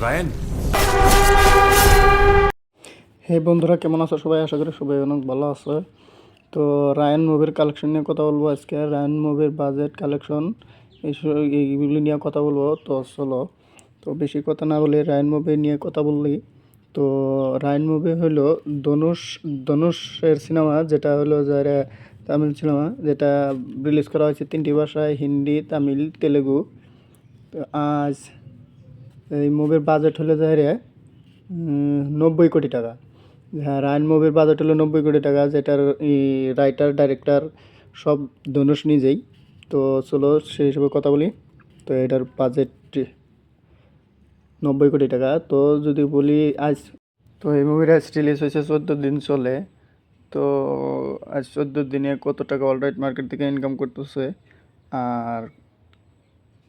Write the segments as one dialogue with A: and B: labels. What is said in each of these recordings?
A: রায়ন।
B: হে বন্ধুরা, কেমন আছো সবাই? আশা করি সবাই অনেক ভালো আছে। তো রায়ান মুভির কালেকশন নিয়ে কথা বলবো আজকে। রায়ান মুভির বাজেট, কালেকশন এইগুলি নিয়ে কথা বলবো। তো চলো, তো বেশি কথা না বলে রায়ান মুভি নিয়ে কথা বললি। তো রায়ান মুভি হলো ধনুষের সিনেমা, যেটা হলো যারা তামিল সিনেমা, যেটা রিলিজ করা হয়েছে 3টি ভাষায়: হিন্দি, তামিল, তেলেগু। তো আজ এই মুভির বাজেট হলো যারা 90 কোটি টাকা। হ্যাঁ, রায়ন মুভির বাজেট হলো 90 কোটি টাকা, যেটার রাইটার, ডাইরেক্টর সব ধনুষ নিজেই। তো চলো সেই হিসেবে কথা বলি। তো এটার বাজেট 90 কোটি টাকা। তো যদি বলি আজ, তো এই মুভির আজ রিলিজ হয়েছে 14 দিন চলে। তো আজ 14 দিনে কত টাকা ওয়ার্ল্ড মার্কেট থেকে ইনকাম করতেছে আর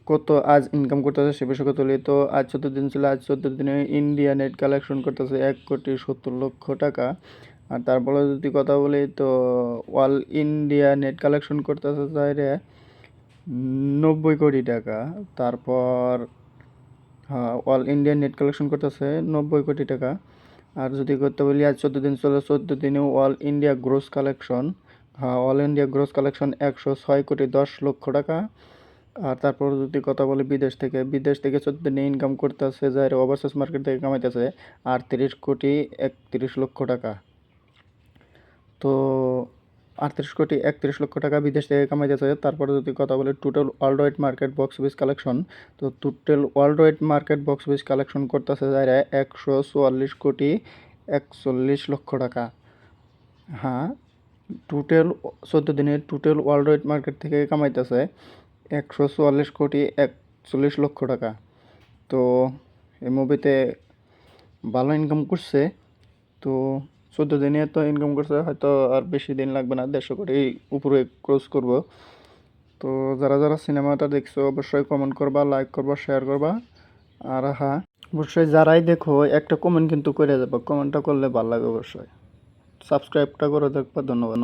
B: কত আজ ইনকাম করতেছে সে বিষয়ে কথা বলি। তো আজ 14 দিন ছিল, আজ 14 দিনে ইন্ডিয়া নেট কালেকশন করতেছে 1,70,00,000 টাকা। আর তারপরে যদি কথা বলি, তো অল ইন্ডিয়া নেট কালেকশন করতেছে চাইরে 90 কোটি টাকা। তারপর হ্যাঁ, অল ইন্ডিয়া নেট কালেকশন করতেছে 90 কোটি টাকা। আর যদি করতে বলি আজ 14 দিন চলে, 14 দিনে অল ইন্ডিয়া গ্রোস কালেকশন, হ্যাঁ, অল ইন্ডিয়া গ্রোস কালেকশন 106,10,00,000 টাকা। আর তারপর যদি কথা বলি বিদেশ থেকে 14 দিনে ইনকাম করতেছে যাই ওভারসিজ মার্কেট থেকে কামাইতেছে 38,31,00,000 টাকা। তো 38,31,00,000 টাকা বিদেশ থেকে কামাইতেছে। তারপরে যদি কথা বলি total world wide market box office collection, তো total world wide market box office collection করতেছে যারা 144,41,00,000 টাকা। হ্যাঁ, টোটাল 14 দিনে টোটাল ওয়ার্ল্ড ওয়াইড মার্কেট থেকে কামাইতেছে 144,41,00,000 টাকা। তো এই মুভিতে ভালো ইনকাম করছে। তো 14 দিনে তো ইনকাম করছে, হয়তো আর বেশি দিন লাগবে না, 150 কোটি উপরে ক্রস করব। তো যারা যারা সিনেমাটা দেখছো অবশ্যই কমেন্ট করবা, লাইক করবা, শেয়ার করবা। আর হ্যাঁ, অবশ্যই যারাই দেখো একটা কমেন্ট কিন্তু করে যাবো, কমেন্টটা করলে ভালো লাগে। অবশ্যই সাবস্ক্রাইবটা করে দেখবা। ধন্যবাদ।